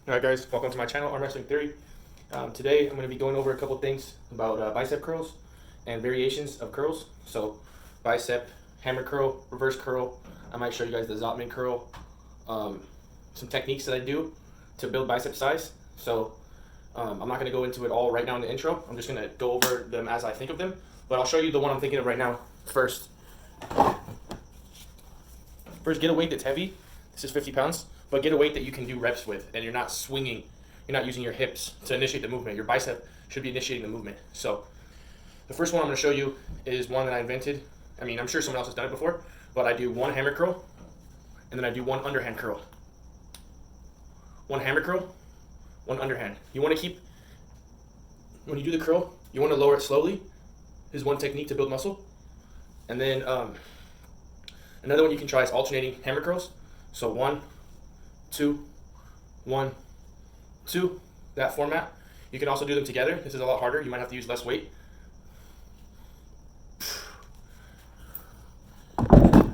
Alright guys, welcome to my channel, Arm Wrestling Theory. Today I'm going to be going over a couple things about bicep curls and variations of curls. So bicep, hammer curl, reverse curl. I might show you guys the Zotman curl. Some techniques that I do to build bicep size. So I'm not going to go into it all right now in the intro. I'm just going to go over them as I think of them. But I'll show you the one I'm thinking of right now first. First, get a weight that's heavy. This is 50 pounds. But get a weight that you can do reps with, and you're not swinging, you're not using your hips to initiate the movement. Your bicep should be initiating the movement. So the first one I'm going to show you is one that I invented. I mean, I'm sure someone else has done it before, but I do one hammer curl, and then I do one underhand curl. One hammer curl, one underhand. You want to keep, when you do the curl, you want to lower it slowly. This is one technique to build muscle. And then another one you can try is alternating hammer curls. So 1, 2, 1, 2, that format. You can also do them together. This is a lot harder. You might have to use less weight.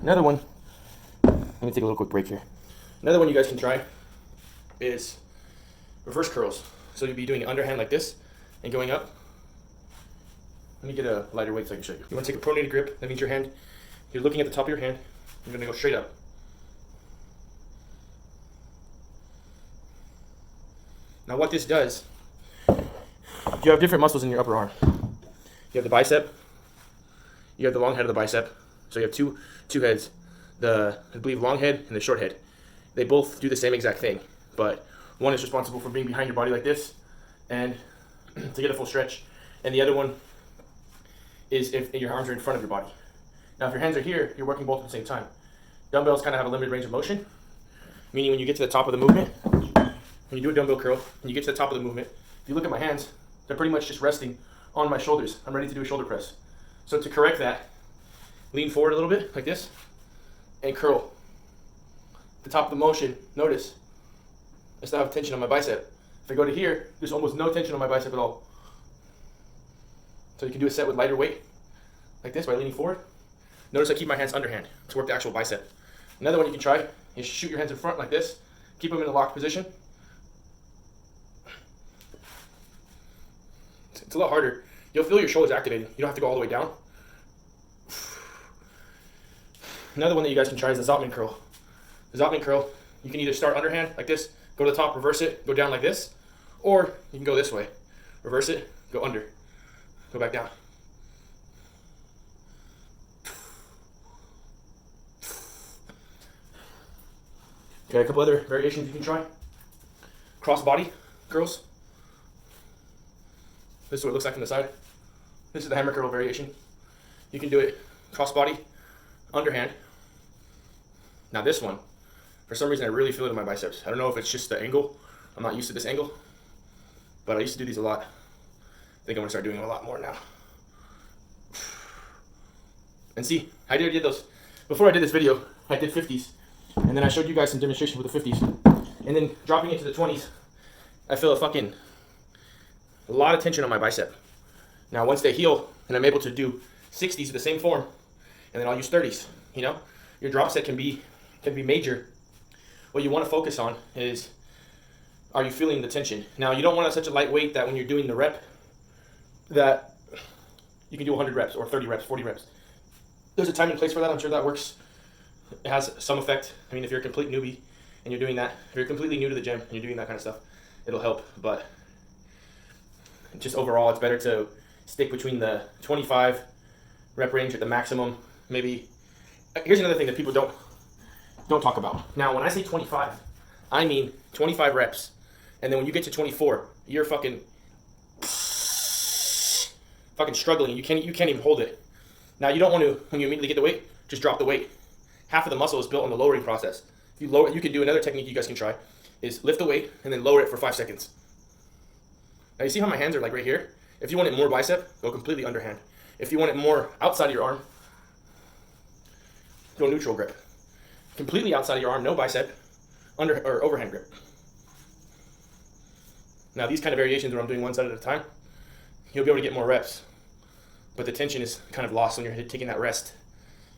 Another one, let me take a little quick break here. Another one you guys can try is reverse curls. So you'll be doing underhand like this and going up. Let me get a lighter weight so I can show you. You want to take a pronated grip. That means your hand, you're looking at the top of your hand. You're going to go straight up. Now what this does, you have different muscles in your upper arm. You have the bicep, you have the long head of the bicep, so you have two heads, I believe long head and the short head. They both do the same exact thing, but one is responsible for being behind your body like this and to get a full stretch, and the other one is if your arms are in front of your body. Now if your hands are here, you're working both at the same time. Dumbbells kind of have a limited range of motion, meaning when you get to the top of the movement, when you do a dumbbell curl and you get to the top of the movement, if you look at my hands, they're pretty much just resting on my shoulders. I'm ready to do a shoulder press. So to correct that, lean forward a little bit like this and curl. The top of the motion, notice, I still have tension on my bicep. If I go to here, there's almost no tension on my bicep at all. So you can do a set with lighter weight like this by leaning forward. Notice I keep my hands underhand to work the actual bicep. Another one you can try is shoot your hands in front like this. Keep them in a locked position. It's a lot harder. You'll feel your shoulders activated. You don't have to go all the way down. Another one that you guys can try is the Zotman curl. The Zotman curl, you can either start underhand like this, go to the top, reverse it, go down like this, or you can go this way. Reverse it, go under, go back down. Okay, a couple other variations you can try. Cross body curls. This is what it looks like from the side. This is the hammer curl variation. You can do it cross body, underhand. Now this one, for some reason I really feel it in my biceps. I don't know if it's just the angle. I'm not used to this angle, but I used to do these a lot. I think I'm gonna start doing them a lot more now. And see, I did those. Before I did this video, I did 50s. And then I showed you guys some demonstrations with the 50s. And then dropping into the 20s, I feel a lot of tension on my bicep. Now once they heal and I'm able to do 60s with the same form, and then I'll use 30s, you know, your drop set can be major. What you want to focus on is, are you feeling the tension? Now you don't want such a light weight that when you're doing the rep that you can do 100 reps or 30 reps, 40 reps. There's a time and place for that. I'm sure that works. It has some effect. I mean, if you're a complete newbie and you're doing that, if you're completely new to the gym and you're doing that kind of stuff, it'll help. But just overall, it's better to stick between the 25 rep range at the maximum. Maybe here's another thing that people don't talk about. Now, when I say 25, I mean 25 reps, and then when you get to 24, you're fucking struggling. You can't even hold it. Now, you don't want to, when you immediately get the weight, just drop the weight. Half of the muscle is built on the lowering process. If you lower it, you can do another technique you guys can try is lift the weight and then lower it for 5 seconds. Now you see how my hands are like right here? If you want it more bicep, go completely underhand. If you want it more outside of your arm, go neutral grip. Completely outside of your arm, no bicep, under or overhand grip. Now these kind of variations where I'm doing one side at a time, you'll be able to get more reps. But the tension is kind of lost when you're taking that rest.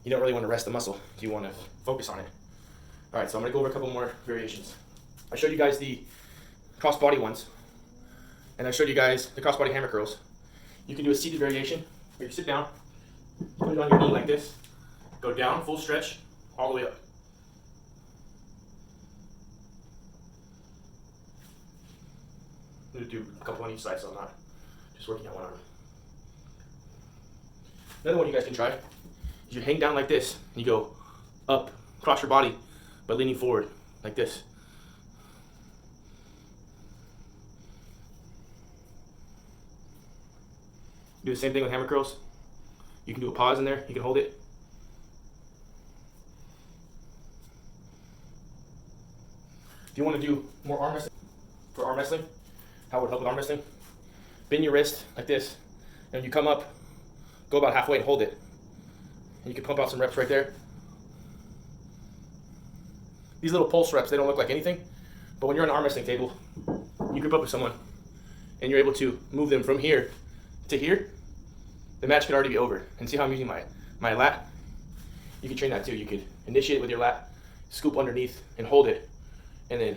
You don't really want to rest the muscle. You want to focus on it. All right, so I'm going to go over a couple more variations. I showed you guys the cross-body ones, and I showed you guys the cross-body hammer curls. You can do a seated variation where you sit down, put it on your knee like this, go down, full stretch, all the way up. I'm going to do a couple on each side, so I'm not just working on one arm. Another one you guys can try is you hang down like this, and you go up, cross your body, but leaning forward, like this. Do the same thing with hammer curls. You can do a pause in there, you can hold it. If you want to do more arm wrestling, for arm wrestling, how it would help with arm wrestling, bend your wrist like this, and when you come up, go about halfway and hold it. And you can pump out some reps right there. These little pulse reps, they don't look like anything, but when you're on an arm wrestling table, you group up with someone, and you're able to move them from here to here, the match could already be over. And see how I'm using my lat? You can train that too. You could initiate it with your lat, scoop underneath and hold it, and then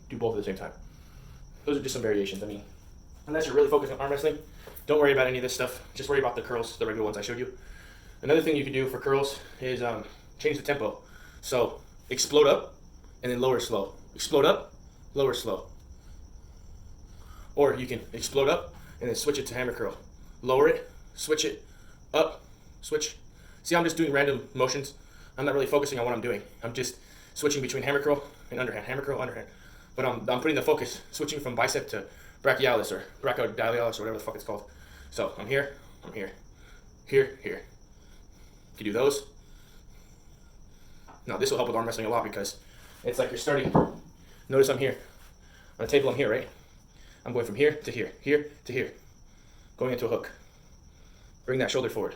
do both at the same time. Those are just some variations. I mean, unless you're really focused on arm wrestling, don't worry about any of this stuff. Just worry about the curls, the regular ones I showed you. Another thing you can do for curls is change the tempo. So explode up and then lower slow. Explode up, lower slow. Or you can explode up and then switch it to hammer curl. Lower it, switch it, up, switch. See, I'm just doing random motions. I'm not really focusing on what I'm doing. I'm just switching between hammer curl and underhand, hammer curl, underhand. But I'm putting the focus, switching from bicep to brachialis or brachodialis or whatever the fuck it's called. So I'm here, here. You can do those. Now this will help with arm wrestling a lot because it's like you're starting. Notice I'm here. On the table I'm here, right? I'm going from here to here, here to here. Going into a hook. Bring that shoulder forward.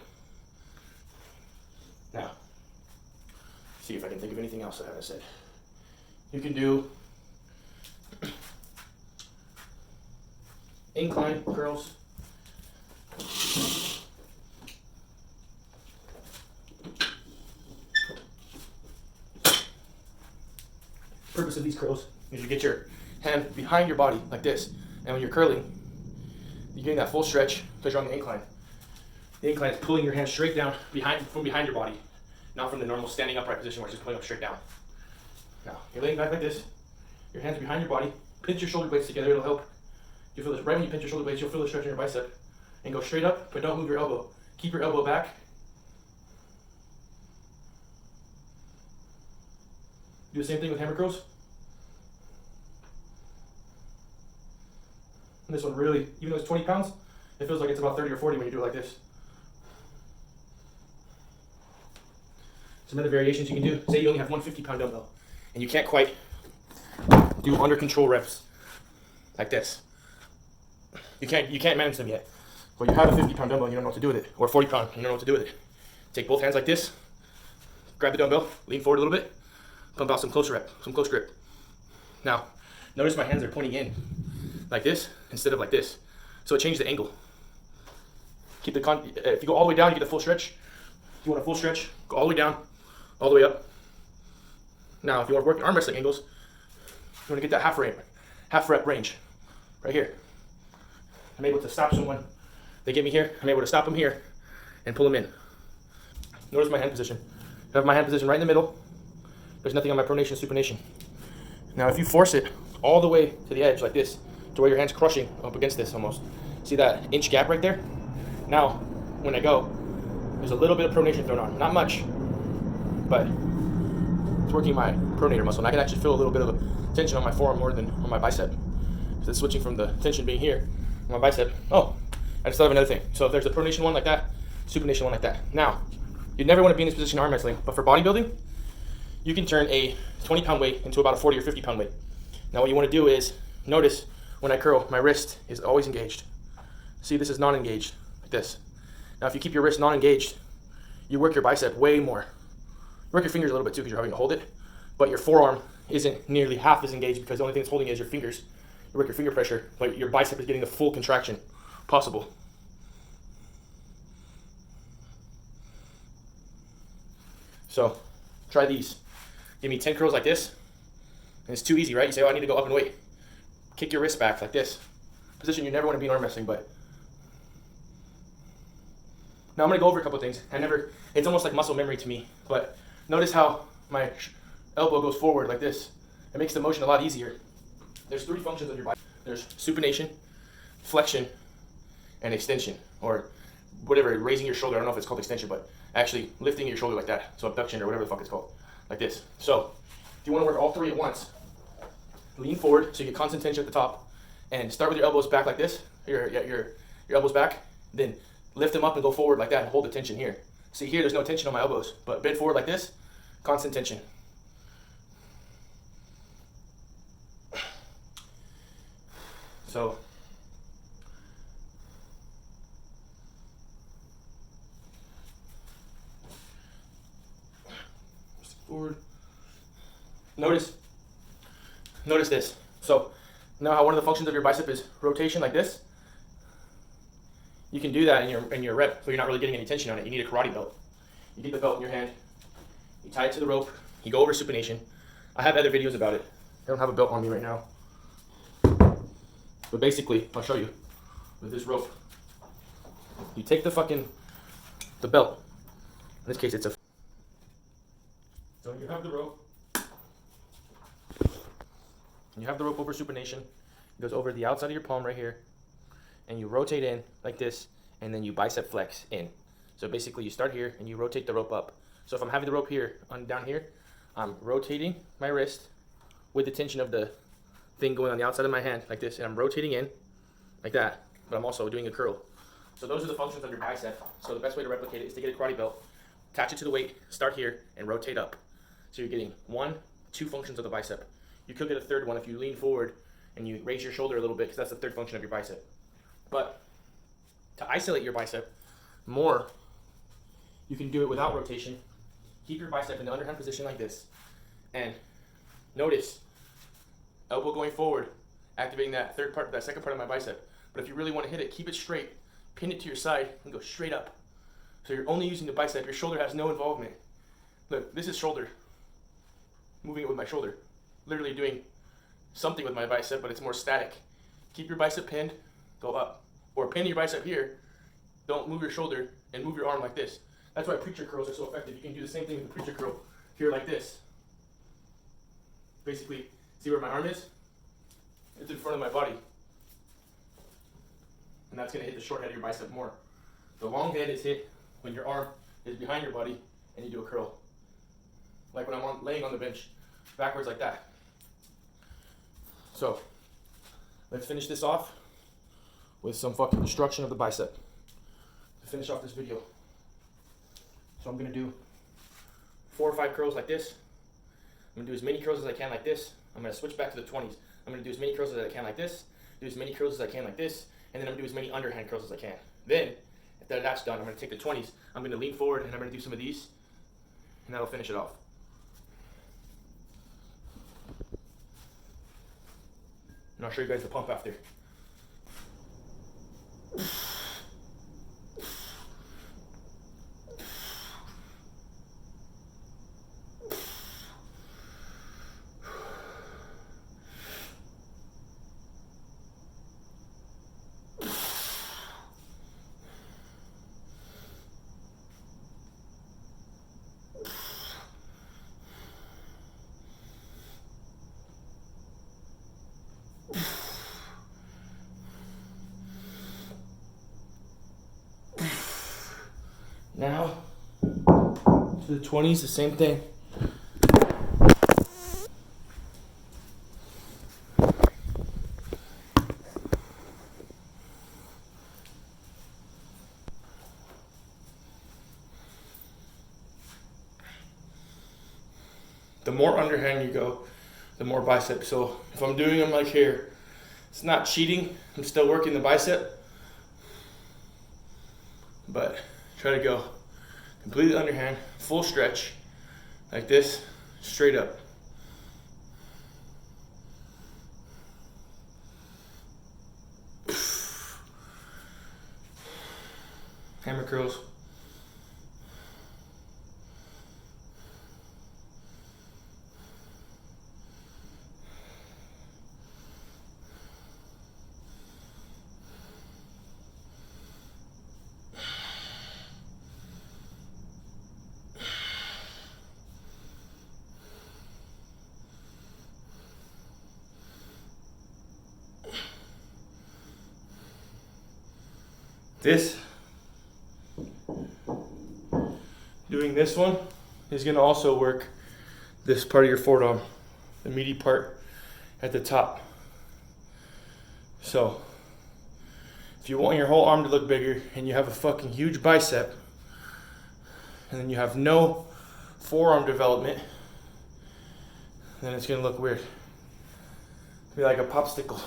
Now, see if I can think of anything else I haven't said. You can do incline curls. Purpose of these curls is you get your hand behind your body like this, and when you're curling, you're getting that full stretch because you're on the incline. The incline is pulling your hand straight down from behind your body, not from the normal standing upright position where it's just pulling up straight down. Now, you're laying back like this, your hands behind your body, pinch your shoulder blades together, it'll help. You feel this, right when you pinch your shoulder blades, you'll feel the stretch in your bicep. And go straight up, but don't move your elbow. Keep your elbow back. Do the same thing with hammer curls. And this one really, even though it's 20 pounds, it feels like it's about 30 or 40 when you do it like this. Some other variations you can do. Say you only have one 50-pound dumbbell, and you can't quite do under control reps like this. You can't manage them yet. But you have a 50-pound dumbbell and you don't know what to do with it, or 40-pound and you don't know what to do with it. Take both hands like this, grab the dumbbell, lean forward a little bit, pump out some close grip. Now, notice my hands are pointing in like this instead of like this. So it changed the angle. Keep if you go all the way down, you get a full stretch. If you want a full stretch, go all the way down, all the way up. Now, if you want to work arm wrestling angles, you want to get that half rep range, right here. I'm able to stop someone. They get me here, I'm able to stop them here and pull them in. Notice my hand position. I have my hand position right in the middle. There's nothing on my pronation, supination. Now if you force it all the way to the edge like this, to where your hand's crushing up against this almost. See that inch gap right there? Now, when I go, there's a little bit of pronation thrown on. Not much, but it's working my pronator muscle. And I can actually feel a little bit of a tension on my forearm more than on my bicep. So it's switching from the tension being here, on my bicep. Oh, I just thought of another thing. So if there's a pronation one like that, supination one like that. Now, you'd never want to be in this position in arm wrestling, but for bodybuilding, you can turn a 20-pound weight into about a 40 or 50-pound weight. Now what you want to do is, notice when I curl, my wrist is always engaged. See, this is non-engaged, like this. Now if you keep your wrist non-engaged, you work your bicep way more. You work your fingers a little bit too because you're having to hold it, but your forearm isn't nearly half as engaged because the only thing that's holding it is your fingers. You work your finger pressure, but your bicep is getting the full contraction possible. So try these. Give me 10 curls like this, And it's too easy, right? You say, oh, I need to go up and wait. Kick your wrist back like this. Position you never want to be in arm wrestling, but. Now I'm going to go over a couple things. It's almost like muscle memory to me, but notice how my elbow goes forward like this. It makes the motion a lot easier. There's 3 functions of your bicep. There's supination, flexion, and extension, or whatever, raising your shoulder. I don't know if it's called extension, but actually lifting your shoulder like that. So abduction or whatever the fuck it's called, like this. So if you want to work all 3 at once, lean forward so you get constant tension at the top, and start with your elbows back like this. Your elbows back, then lift them up and go forward like that and hold the tension here. See here, there's no tension on my elbows, but bend forward like this, constant tension. So forward. Notice this. So now how one of the functions of your bicep is rotation like this. You can do that in your rep, but you're not really getting any tension on it. You need a karate belt. You get the belt in your hand, you tie it to the rope, you go over supination. I have other videos about it. I don't have a belt on me right now. But basically, I'll show you with this rope. You take the belt. In this case, it's a. So you have the rope. You have the rope over supination. It goes over the outside of your palm right here. And you rotate in like this, and then you bicep flex in. So basically you start here and you rotate the rope up. So if I'm having the rope here, down here, I'm rotating my wrist with the tension of the thing going on the outside of my hand like this, and I'm rotating in like that, but I'm also doing a curl. So those are the functions of your bicep. So the best way to replicate it is to get a karate belt, attach it to the weight, start here, and rotate up. So you're getting 1, 2 functions of the bicep. You could get a third one if you lean forward and you raise your shoulder a little bit, because that's the third function of your bicep. But to isolate your bicep more, you can do it without rotation. Keep your bicep in the underhand position like this, and notice elbow going forward, activating that second part of my bicep. But if you really want to hit it, keep it straight, pin it to your side, and go straight up. So you're only using the bicep. Your shoulder has no involvement. Look, this is shoulder. Moving it with my shoulder. Literally doing something with my bicep, but it's more static. Keep your bicep pinned, go up. Or pin your bicep here, don't move your shoulder, and move your arm like this. That's why preacher curls are so effective. You can do the same thing with the preacher curl here like this. Basically, see where my arm is? It's in front of my body. And that's going to hit the short head of your bicep more. The long head is hit when your arm is behind your body and you do a curl. Like when I'm laying on the bench, backwards like that. So, let's finish this off with some fucking destruction of the bicep to finish off this video. So I'm going to do 4 or 5 curls like this. I'm going to do as many curls as I can like this. I'm going to switch back to the 20s. I'm going to do as many curls as I can like this, do as many curls as I can like this, and then I'm going to do as many underhand curls as I can. Then, after that's done, I'm going to take the 20s, I'm going to lean forward, and I'm going to do some of these, and that'll finish it off. And I'll show you guys the pump after. Now, to the 20s, the same thing. The more underhand you go, the more bicep. So if I'm doing them like here, it's not cheating. I'm still working the bicep, but try to go completely underhand, full stretch, like this, straight up. Hammer curls. This, doing this one is gonna also work this part of your forearm, the meaty part at the top. So, if you want your whole arm to look bigger and you have a fucking huge bicep, and then you have no forearm development, then it's gonna look weird. Be like a popsicle.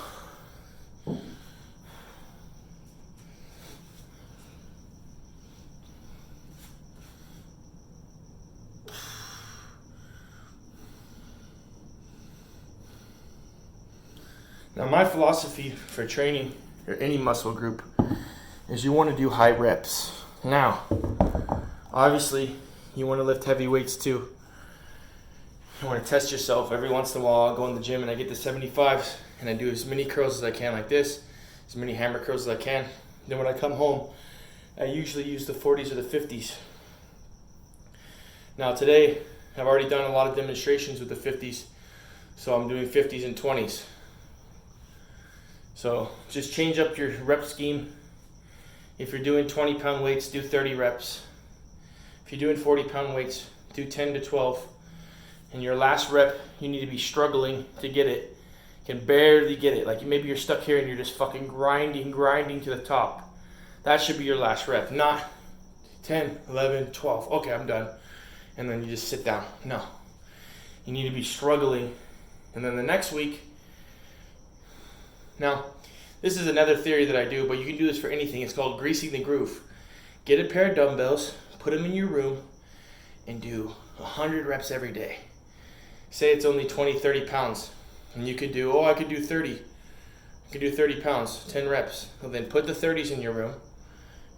Now my philosophy for training or any muscle group is you want to do high reps. Now, obviously, you want to lift heavy weights too. You want to test yourself. Every once in a while, I'll go in the gym and I get the 75s and I do as many curls as I can like this, as many hammer curls as I can. Then when I come home, I usually use the 40s or the 50s. Now today, I've already done a lot of demonstrations with the 50s, so I'm doing 50s and 20s. So just change up your rep scheme. If you're doing 20-pound weights, do 30 reps. If you're doing 40-pound weights, do 10 to 12. And your last rep, you need to be struggling to get it. You can barely get it. Like maybe you're stuck here and you're just fucking grinding to the top. That should be your last rep, not 10, 11, 12. Okay, I'm done. And then you just sit down. No. You need to be struggling. And then the next week, now, this is another theory that I do, but you can do this for anything. It's called greasing the groove. Get a pair of dumbbells, put them in your room, and do 100 reps every day. Say it's only 20, 30 pounds. And you could do, I could do 30. You could do 30 pounds, 10 reps. Well, then put the 30s in your room.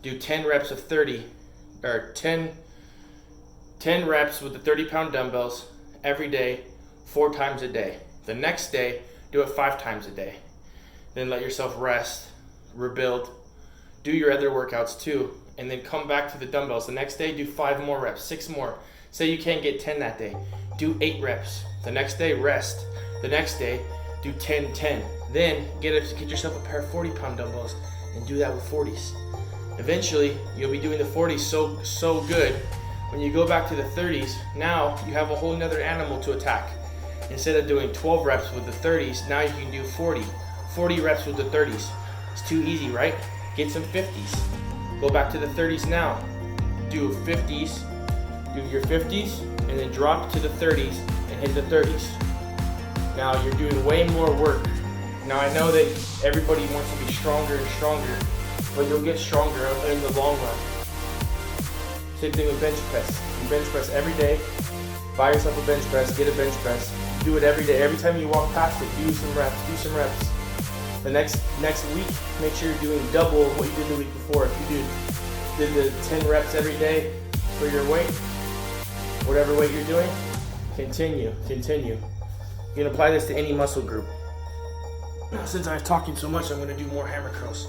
Do 10 reps of 30, or 10 reps with the 30-pound dumbbells every day, 4 times a day. The next day, do it 5 times a day. Then let yourself rest, rebuild, do your other workouts too, and then come back to the dumbbells. The next day, do 5 more reps, 6 more. Say you can't get 10 that day, do 8 reps. The next day, rest. The next day, do 10, 10. Then get yourself a pair of 40-pound dumbbells and do that with 40s. Eventually, you'll be doing the 40s so good. When you go back to the 30s, now you have a whole nother animal to attack. Instead of doing 12 reps with the 30s, now you can do 40 reps with the 30s. It's too easy, right? Get some 50s. Go back to the 30s now. Do 50s, do your 50s, and then drop to the 30s and hit the 30s. Now you're doing way more work. Now I know that everybody wants to be stronger and stronger, but you'll get stronger in the long run. Same thing with bench press. You bench press every day. Buy yourself a bench press, get a bench press. Do it every day. Every time you walk past it, do some reps. The next week, make sure you're doing double what you did the week before. If you did the 10 reps every day for your weight, whatever weight you're doing, continue. You can apply this to any muscle group. Now, since I'm talking so much, I'm going to do more hammer curls.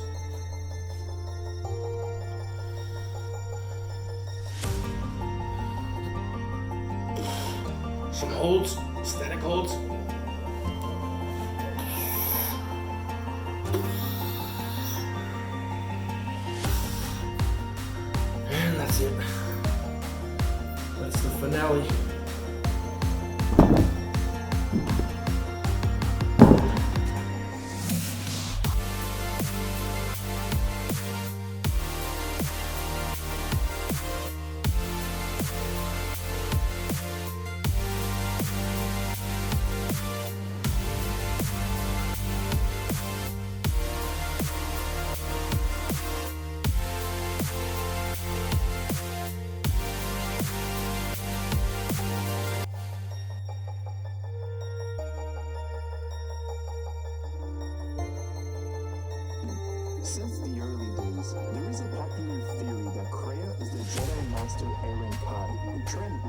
Some holds, static holds. And that's it. That's the finale. Since the early days, there is a popular theory that Kreia is the Jedi Master Aaron Kai, who trained